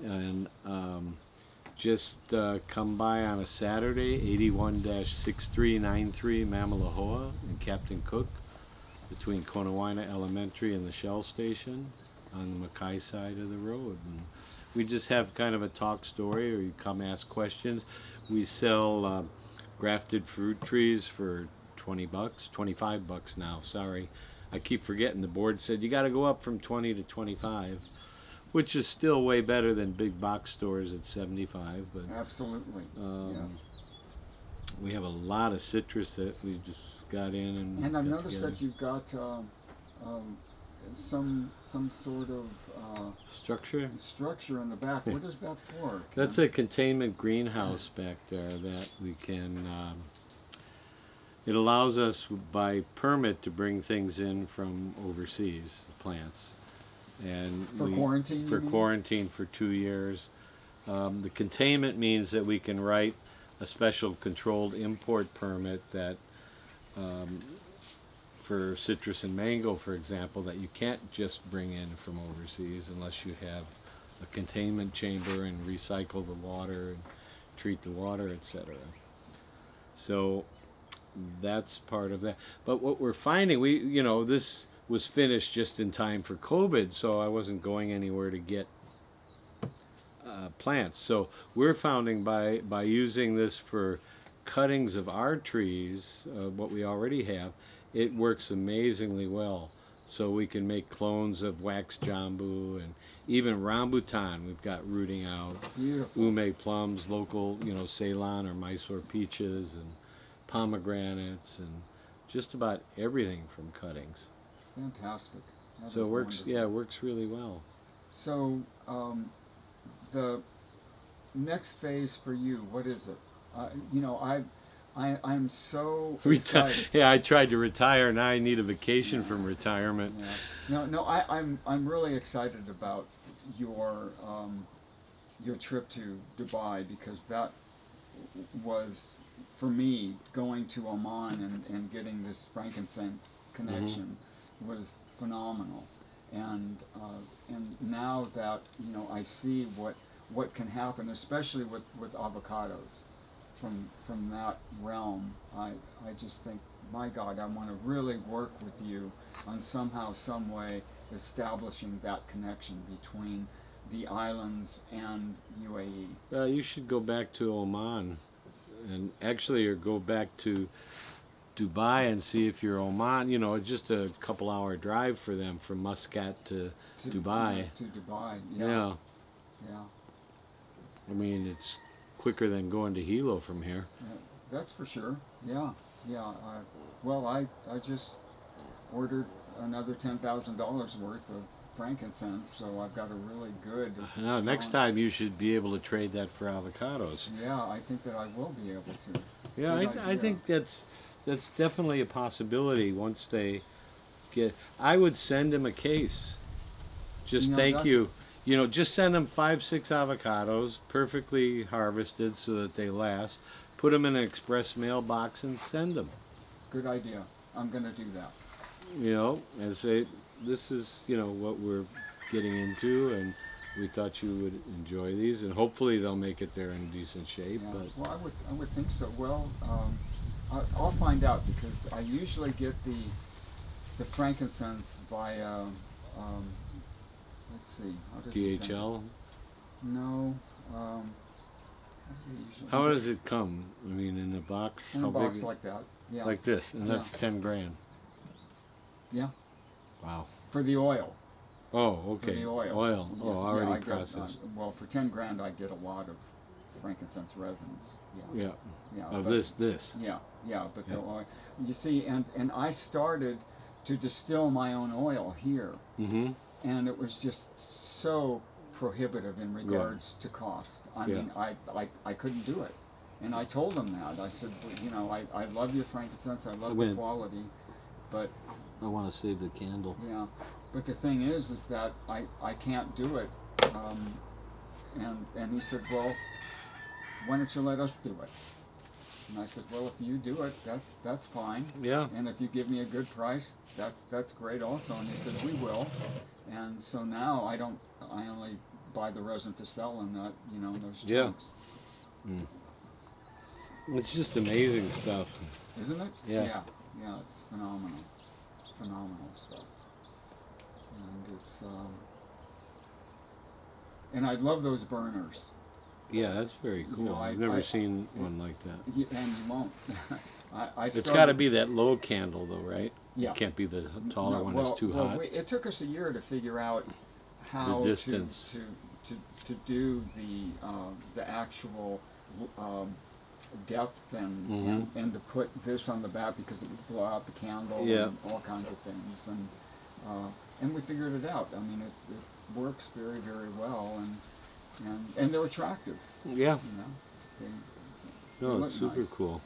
And just come by on a Saturday, 81-6393 Mamalahoa in Captain Cook, between Konawaina Elementary and the Shell Station on the Mackay side of the road. And we just have kind of a talk story, or you come ask questions. We sell grafted fruit trees for $20, $25 now, sorry. I keep forgetting the board said you got to go up from 20 to 25, which is still way better than big box stores at 75. But absolutely, yes. We have a lot of citrus that we just got in and I've noticed together. that you've got some sort of structure in the back. What is that for? That's a containment greenhouse back there that we can. It allows us by permit to bring things in from overseas, plants, and quarantine. For quarantine for 2 years. The containment means that we can write a special controlled import permit that. For citrus and mango, for example, that you can't just bring in from overseas unless you have a containment chamber and recycle the water and treat the water, etc. So that's part of that. But what we're finding, this was finished just in time for COVID, so I wasn't going anywhere to get plants. So we're finding by using this for cuttings of our trees, what we already have, it works amazingly well. So we can make clones of wax jambu and even rambutan we've got rooting out. Beautiful. Ume plums, local, Ceylon or Mysore peaches, and pomegranates, and just about everything from cuttings. Fantastic. So it works, it works really well. So the next phase for you, what is it? I'm so excited. Yeah, I tried to retire. Now I need a vacation from retirement. Yeah. No, I'm really excited about your trip to Dubai, because that was, for me, going to Oman and getting this frankincense connection was phenomenal. And now that I see what can happen, especially with avocados. From that realm, I just think, my God, I want to really work with you on somehow, some way, establishing that connection between the islands and UAE. You should go back to Oman. and actually, or go back to Dubai and see if you're Oman. You know, just a couple-hour drive for them from Muscat to Dubai. To Dubai, Yeah. yeah. I mean, it's quicker than going to Hilo from here. That's for sure. Yeah, yeah. Well, I just ordered another $10,000 worth of frankincense, so I've got a really good. Now, next strong- time you should be able to trade that for avocados. Yeah, I think that I will be able to. Yeah, Good I idea. think that's definitely a possibility once they get. I would send him a case. Just You know, thank that's- you. You know, just send them 5, 6 avocados, perfectly harvested so that they last. Put them in an express mailbox and send them. Good idea. I'm going to do that. You know, and say, this is, you know, what we're getting into, and we thought you would enjoy these, and hopefully they'll make it there in decent shape. Yeah. But Well, I would think so. Well, I'll find out, because I usually get the frankincense via let's see, how does he send it? DHL, No. How does it usually? how does it come? I mean, in a box? In How a box big? like that. Yeah. Like this, and Yeah. that's 10 grand. Yeah. Wow. For the oil. Oh, For okay. the oil. Oil. Yeah, Oh, yeah, already I get, processed. well, for 10 grand, I get a lot of frankincense resins. Yeah. Yeah. Yeah. Of but- this. Yeah, yeah, but Yeah. the oil. You see, and I started to distill my own oil here, Mm-hmm. and it was just so prohibitive in regards to cost. I Yeah. mean, I couldn't do it. And I told them that. I said, well, you know, I love your frankincense, I love the When- quality, but I want to save the candle. yeah. But the thing is that I can't do it. And he said, well, why don't you let us do it? And I said, well, if you do it, that's fine. Yeah. And if you give me a good price, that's great also. And he said, we will. And so now I only buy the resin to sell in that, you know, in those Yeah. chunks. It's just amazing stuff. Isn't it? Yeah. Yeah, it's phenomenal. Phenomenal stuff. And it's, and I love those burners. Yeah, that's very cool. know, I've I- never I- seen one like that. And you won't. I It's started- got to be that low candle, though, right? Yeah. It can't be the taller No, one well, that's too well, hot. it took us a year to figure out how distance. to do the actual depth and to put this on the back because it would blow out the candle Yeah. and all kinds of things, and we figured it out. I mean, it works very, very well, and they're attractive. Yeah. You know, they No, look it's super nice. cool.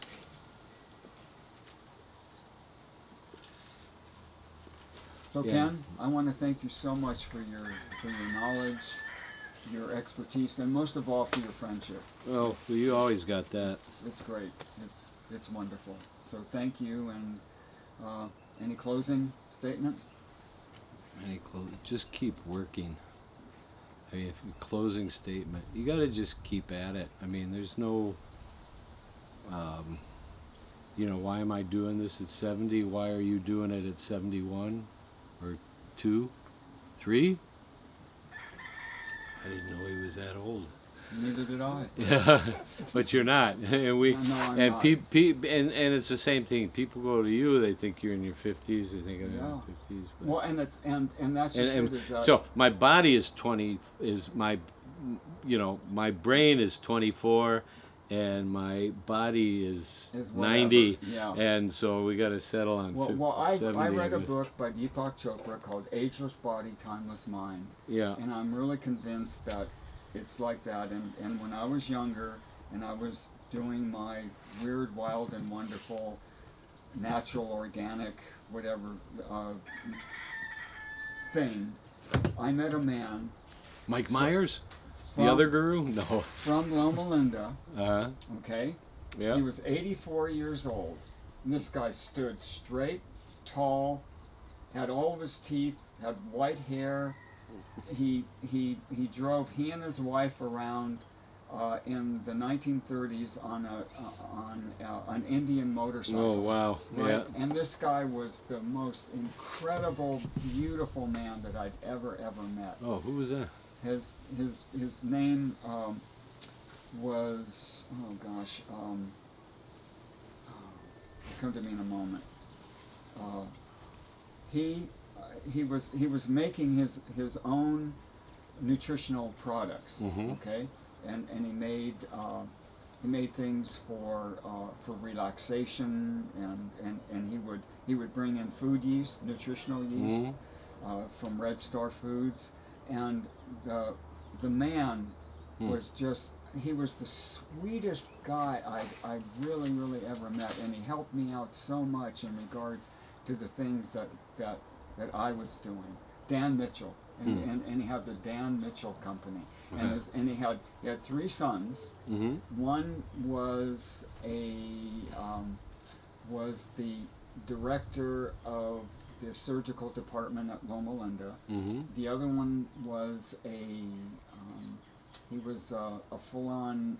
So Yeah. Ken, I want to thank you so much for your knowledge, your expertise, and most of all for your friendship. Oh, well, you always got that. It's great. It's wonderful. So thank you. And any closing statement? Just keep working. I mean, closing statement. You got to just keep at it. I mean, there's no, you know, why am I doing this at 70? Why are you doing it at 71 or 2, 3? I didn't know he was that old. Neither did I. Yeah, but you're not, and we, No, I'm and not. and it's the same thing. People go to you, they think you're in your 50s, they think I'm in Yeah. my 50s. But, Well, and it's and that's just and it. Is that so my body is 20, is my, you know, my brain is 24, and my body is Is whatever, 90, yeah. and so we got to settle on well, I 70. read a guess. book by Deepak Chopra called Ageless Body, Timeless Mind. Yeah, And I'm really convinced that it's like that. And when I was younger and I was doing my weird, wild, and wonderful, natural, organic, whatever thing, I met a man Mike Myers, from, the other guru. No, from Loma Linda, okay? yeah. He was 84 years old. And this guy stood straight, tall, had all of his teeth, had white hair. He drove he and his wife around in the 1930s on an Indian motorcycle. Oh wow, Right? yeah. And this guy was the most incredible, beautiful man that I'd ever met. Oh, who was that? His name was, oh gosh, come to me in a moment. He he was making his own nutritional products. Mhm. Okay, and he made things for relaxation, and he would bring in food yeast, nutritional yeast, Mhm. from Red Star Foods, and the man was just, he was the sweetest guy I really ever met, and he helped me out so much in regards to the things that I was doing. Dan Mitchell, and he had the Dan Mitchell Company, Okay. and he had 3 sons. Mhm. One was was the director of the surgical department at Loma Linda. Mhm. The other one was he was a full-on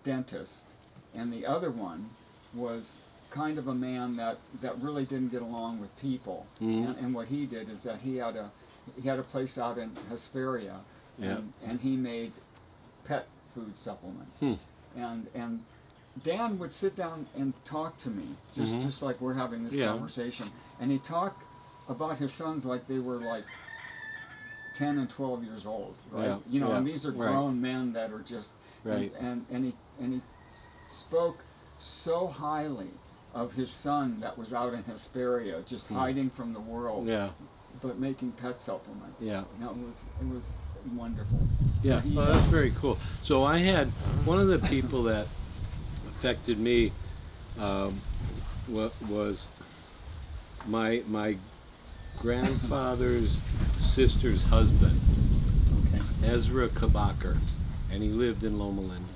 dentist, and the other one was kind of a man that really didn't get along with people. Mhm. And what he did is that he had a place out in Hesperia, Yeah. and he made pet food supplements. Hmm. And Dan would sit down and talk to me, just like we're having this Yeah. conversation, and he'd talk about his sons like they were like 10 and 12 years old, right? Yeah, You know, yeah, and these are right. grown men that are just Right. and he spoke so highly of his son that was out in Hesperia, just hiding from the world, Yeah. but making pet supplements. Yeah. No, it was wonderful. Yeah, He, well, that's very cool. So I had one of the people that affected me was my grandfather's sister's husband, okay. Ezra Kabaker, and he lived in Loma Linda,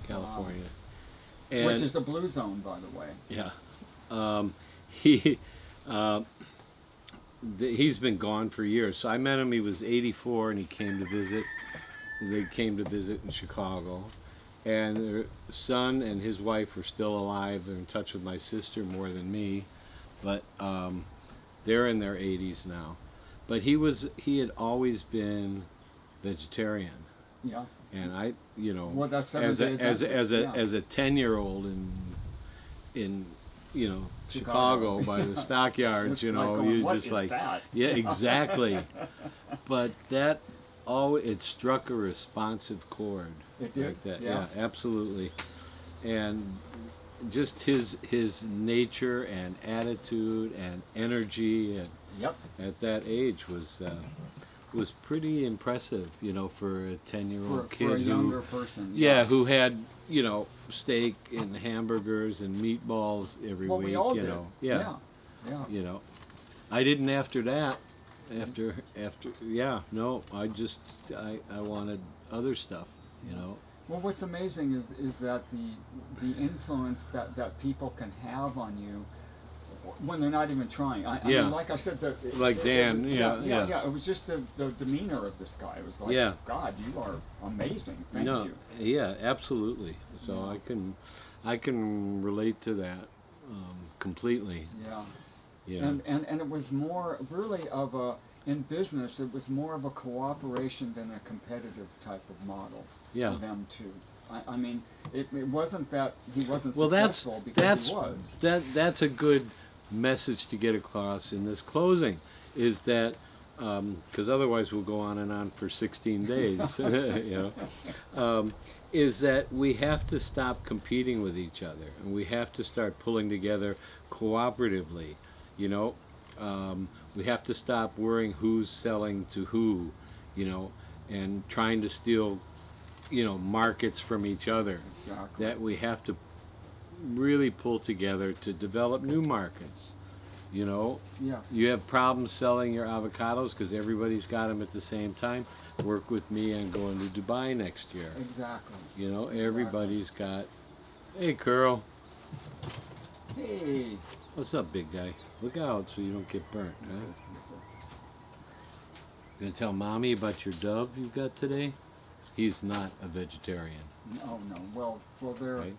California. And Which is the blue zone, by the way. yeah, he he's been gone for years. So I met him. He was 84, and he came to visit. They came to visit in Chicago, and their son and his wife are still alive. They're in touch with my sister more than me, but they're in their 80s now. But he had always been vegetarian, Yeah. and I, you know, Well, that's as a Seventh-day Adventist, as a 10-year-old in you know Chicago by the stockyards, It's you like know, going, you "What just is like that?" yeah, exactly. But that it struck a responsive chord. It did, Like that. yeah. Yeah, absolutely. And just his nature and attitude and energy Yep. at that age was pretty impressive, you know, for a 10-year-old kid For a who younger person. yeah, who had, you know, steak and hamburgers and meatballs every Well, week, we all you did. know. Yeah. Yeah. You know. I didn't after that. After yeah, no, I wanted other stuff, you know. Well, what's amazing is that the influence that people can have on you when they're not even trying. I Yeah. mean, like I said, Like Dan, yeah. yeah. It was just the demeanor of this guy. It was like, Yeah. God, you are amazing. Thank No, you. yeah, absolutely. So Yeah. I can relate to that completely. Yeah. You know. And it was more really of in business, it was more of a cooperation than a competitive type of model Yeah. for them too. I mean, it wasn't that he wasn't Well, successful because he was. that's a good message to get across in this closing, is that because otherwise we'll go on and on for 16 days, you know, is that we have to stop competing with each other, and we have to start pulling together cooperatively, you know. We have to stop worrying who's selling to who, you know, and trying to steal, you know, markets from each other. Exactly. That we have to really pull together to develop new markets. You know, Yes. you have problems selling your avocados because everybody's got them at the same time. Work with me on going to Dubai next year. Exactly. You know, everybody's got. Hey, Curl. Hey. What's up, big guy? Look out so you don't get burnt. Huh? Gonna tell mommy about your dove you got today? He's not a vegetarian. Oh no. Well, they're Right?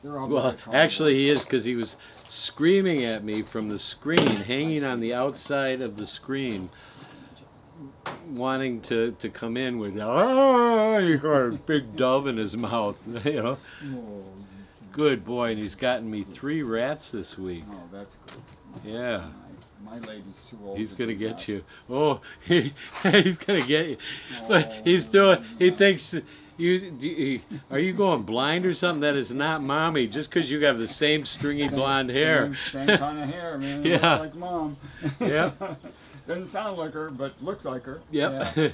they're all Well, very actually, he carnivores. is, because he was screaming at me from the screen, hanging on the outside of the screen, wanting to come in with, oh, he got a big dove in his mouth, you know. Oh, Good boy, and he's gotten me 3 rats this week. Oh, that's good. Yeah. My lady's too old. He's to gonna do get that. you. Oh, he's gonna get you. But Oh, he's doing. He thinks are you going blind or something? That is not mommy. Just because you have the same stringy blonde hair. Same kind of hair, man. It Yeah. looks like mom. Yep. Doesn't sound like her, but looks like her. Yep. Yeah.